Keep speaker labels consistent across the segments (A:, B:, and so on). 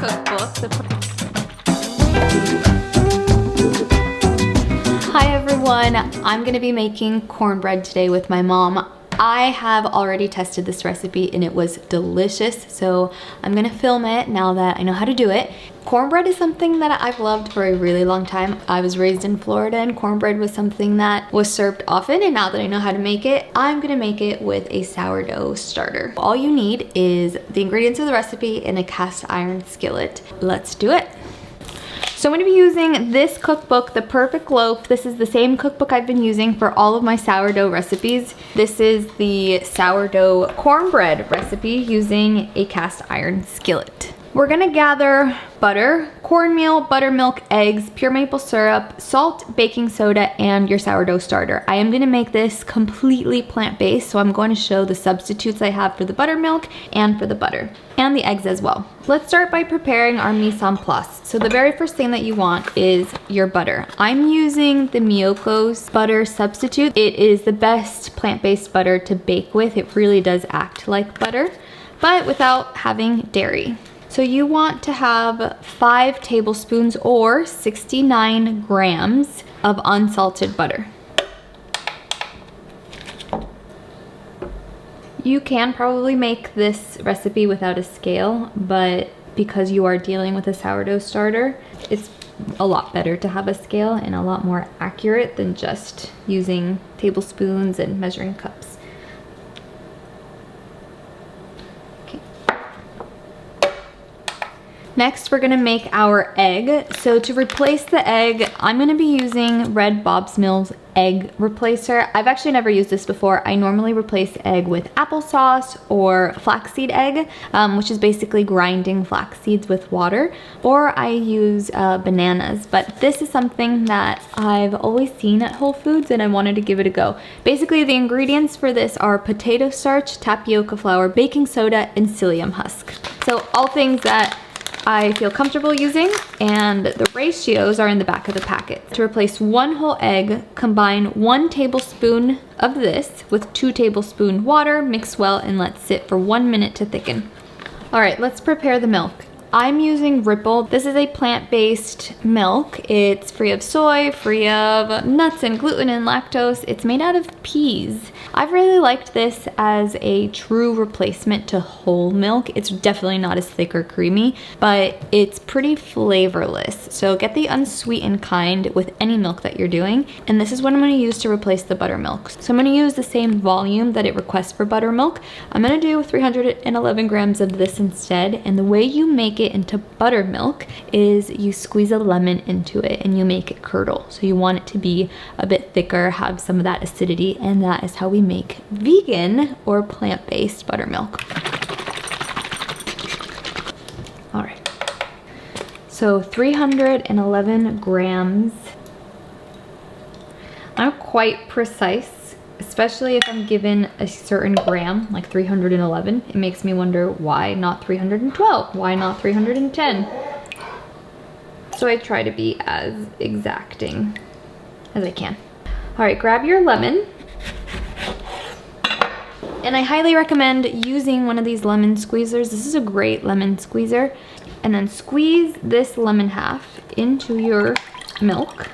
A: cookbook. Hi everyone, I'm gonna be making cornbread today with my mom. I have already tested this recipe and it was delicious, so I'm gonna film it now that I know how to do it. Cornbread is something that I've loved for a really long time. I was raised in Florida and cornbread was something that was served often, and now that I know how to make it, I'm gonna make it with a sourdough starter. All you need is the ingredients of the recipe and a cast iron skillet. Let's do it. So I'm gonna be using this cookbook, The Perfect Loaf. This is the same cookbook I've been using for all of my sourdough recipes. This is the sourdough cornbread recipe using a cast iron skillet. We're gonna gather butter, cornmeal, buttermilk, eggs, pure maple syrup, salt, baking soda, and your sourdough starter. I am gonna make this completely plant-based, so I'm going to show the substitutes I have for the buttermilk and for the butter, and the eggs as well. Let's start by preparing our mise en place. So the very first thing that you want is your butter. I'm using the Miyoko's butter substitute. It is the best plant-based butter to bake with. It really does act like butter, but without having dairy. So you want to have 5 tablespoons or 69 grams of unsalted butter. You can probably make this recipe without a scale, but because you are dealing with a sourdough starter, it's a lot better to have a scale and a lot more accurate than just using tablespoons and measuring cups. Next, we're gonna make our egg. So to replace the egg, I'm gonna be using Red Bob's Mills egg replacer. I've actually never used this before. I normally replace egg with applesauce or flaxseed egg, which is basically grinding flax seeds with water, or I use bananas. But this is something that I've always seen at Whole Foods and I wanted to give it a go. Basically, the ingredients for this are potato starch, tapioca flour, baking soda, and psyllium husk. So all things that I feel comfortable using, and the ratios are in the back of the packet. To replace 1 whole egg, combine 1 tablespoon of this with 2 tablespoons water, mix well, and let sit for 1 minute to thicken. All right, let's prepare the milk. I'm using Ripple. This is a plant-based milk. It's free of soy, free of nuts and gluten and lactose. It's made out of peas. I've really liked this as a true replacement to whole milk. It's definitely not as thick or creamy, but it's pretty flavorless. So get the unsweetened kind with any milk that you're doing. And this is what I'm gonna use to replace the buttermilk. So I'm gonna use the same volume that it requests for buttermilk. I'm gonna do 311 grams of this instead. And the way you make it into buttermilk is you squeeze a lemon into it and you make it curdle. So you want it to be a bit thicker, have some of that acidity, and that is how we make vegan or plant-based buttermilk. All right, so 311 grams. I'm quite precise, especially if I'm given a certain gram, like 311. It makes me wonder why not 312? Why not 310? So I try to be as exacting as I can. All right, grab your lemon. And I highly recommend using one of these lemon squeezers. This is a great lemon squeezer. And then squeeze this lemon half into your milk.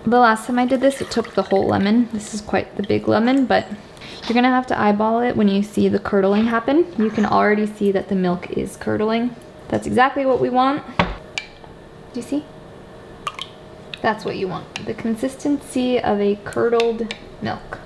A: The last time I did this, it took the whole lemon. This is quite the big lemon, but you're gonna have to eyeball it when you see the curdling happen. You can already see that the milk is curdling. That's exactly what we want. Do you see? That's what you want. The consistency of a curdled milk.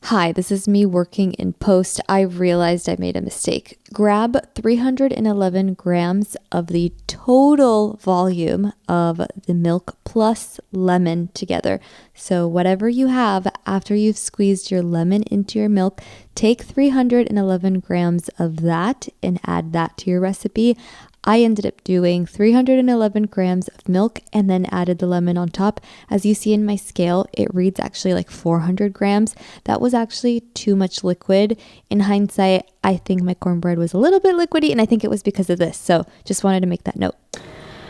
B: Hi, this is me working in post. I realized I made a mistake. Grab 311 grams of the total volume of the milk plus lemon together. So whatever you have after you've squeezed your lemon into your milk, take 311 grams of that and add that to your recipe. I ended up doing 311 grams of milk and then added the lemon on top. As you see in my scale, it reads actually like 400 grams. That was actually too much liquid. In hindsight, I think my cornbread was a little bit liquidy, and I think it was because of this. So just wanted to make that note.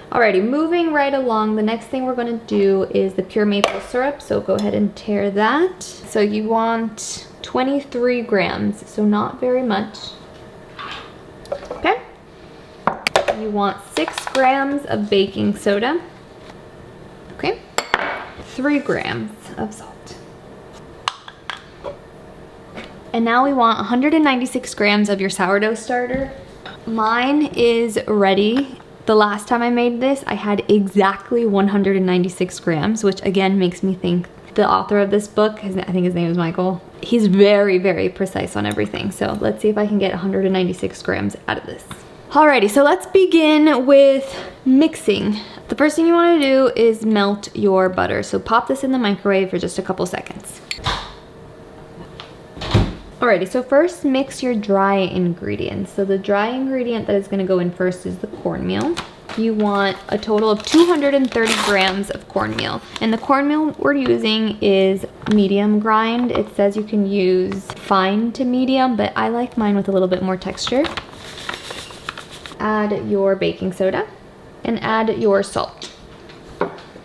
A: Alrighty, moving right along, the next thing we're going to do is the pure maple syrup. So go ahead and tear that. So you want 23 grams, so not very much. Okay. You want 6 grams of baking soda. Okay. 3 grams of salt. And now we want 196 grams of your sourdough starter. Mine is ready. The last time I made this, I had exactly 196 grams, which again makes me think the author of this book, I think his name is Michael, he's very, very precise on everything. So let's see if I can get 196 grams out of this. Alrighty, so let's begin with mixing. The first thing you want to do is melt your butter. So pop this in the microwave for just a couple seconds. Alrighty, so first mix your dry ingredients. So the dry ingredient that is going to go in first is the cornmeal. You want a total of 230 grams of cornmeal. And the cornmeal we're using is medium grind. It says you can use fine to medium, but I like mine with a little bit more texture. Add your baking soda and add your salt.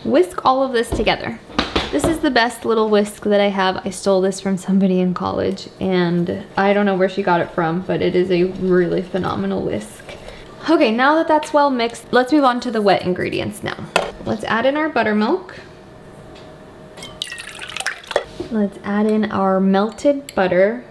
A: Whisk all of this together. This is the best little whisk that I have. I stole this from somebody in college and I don't know where she got it from, but it is a really phenomenal whisk. Okay, now that that's well mixed, let's move on to the wet ingredients now. Let's add in our buttermilk. Let's add in our melted butter.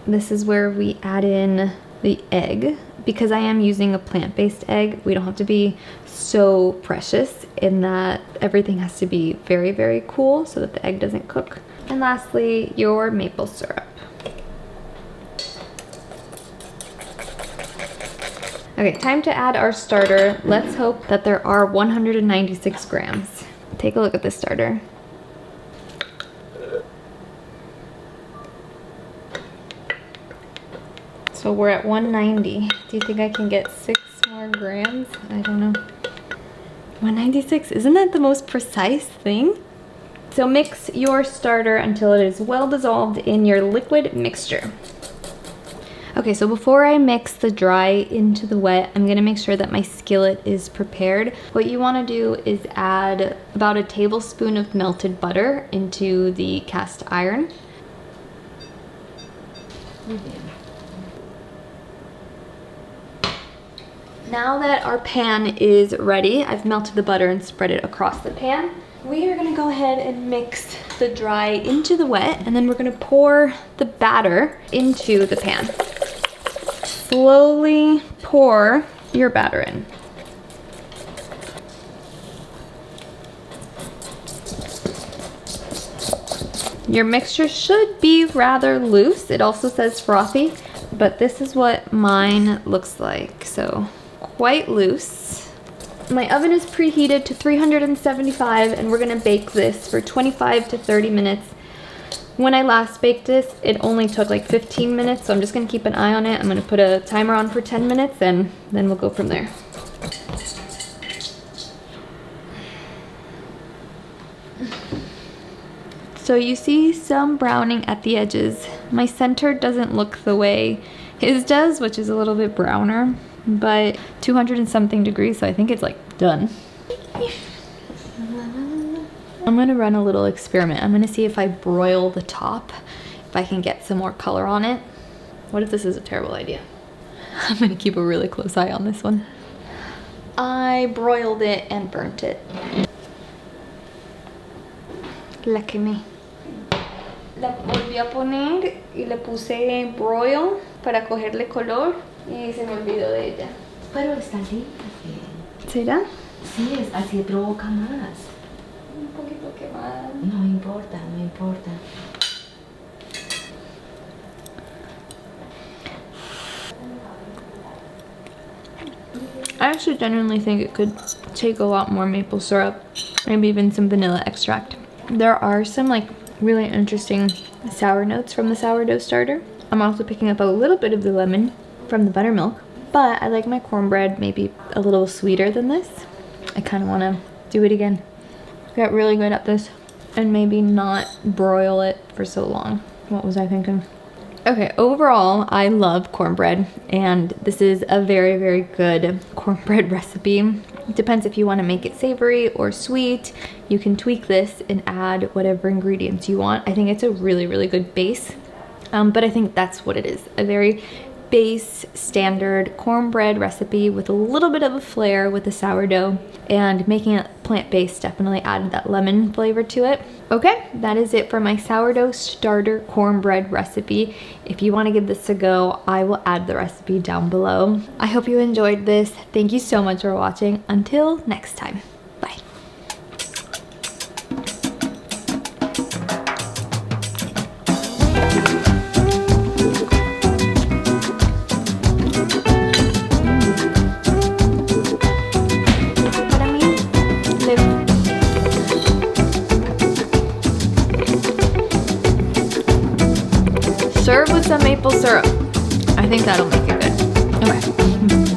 A: This is where we add in the egg. Because I am using a plant-based egg, we don't have to be so precious in that everything has to be very, very cool so that the egg doesn't cook. And lastly, your maple syrup. Okay, time to add our starter. Let's hope that there are 196 grams. Take a look at this starter. So we're at 190. Do you think I can get 6 more grams? I don't know. 196, isn't that the most precise thing? So mix your starter until it is well dissolved in your liquid mixture. Okay, so before I mix the dry into the wet, I'm gonna make sure that my skillet is prepared. What you wanna do is add about a tablespoon of melted butter into the cast iron. Now that our pan is ready, I've melted the butter and spread it across the pan. We are gonna go ahead and mix the dry into the wet, and then we're gonna pour the batter into the pan. Slowly pour your batter in. Your mixture should be rather loose. It also says frothy, but this is what mine looks like, so quite loose. My oven is preheated to 375 and we're gonna bake this for 25 to 30 minutes. When I last baked this, it only took like 15 minutes, so I'm just gonna keep an eye on it. I'm gonna put a timer on for 10 minutes and then we'll go from there. So you see some browning at the edges. My center doesn't look the way his does, which is a little bit browner, but 200 and something degrees, so I think it's like done. I'm gonna run a little experiment. I'm gonna see if I broil the top, if I can get some more color on it. What if this is a terrible idea? I'm gonna keep a really close eye on this one. I broiled it and burnt it. Lucky me. La volví a poner y le puse broil para cogerle color y se me olvidó de ella.
C: Pero está linda.
A: ¿Será?
C: Sí, es así provoca más.
A: Un poquito quemada.
C: No importa, no importa.
A: I actually genuinely think it could take a lot more maple syrup, maybe even some vanilla extract. There are some like really interesting sour notes from the sourdough starter. I'm also picking up a little bit of the lemon from the buttermilk, but I like my cornbread maybe a little sweeter than this. I kind of want to do it again. Get really good at this and maybe not broil it for so long. What was I thinking? Okay, overall, I love cornbread, and this is a very, very good cornbread recipe. It depends if you want to make it savory or sweet. You can tweak this and add whatever ingredients you want. I think it's a really, really good base, but I think that's what it is. A very base standard cornbread recipe with a little bit of a flair with the sourdough, and making it plant-based definitely added that lemon flavor to it. Okay, that is it for my sourdough starter cornbread recipe. If you want to give this a go, I will add the recipe down below. I hope you enjoyed this. Thank you so much for watching. Until next time. Bye. Serve with some maple syrup. I think that'll make it good. Okay.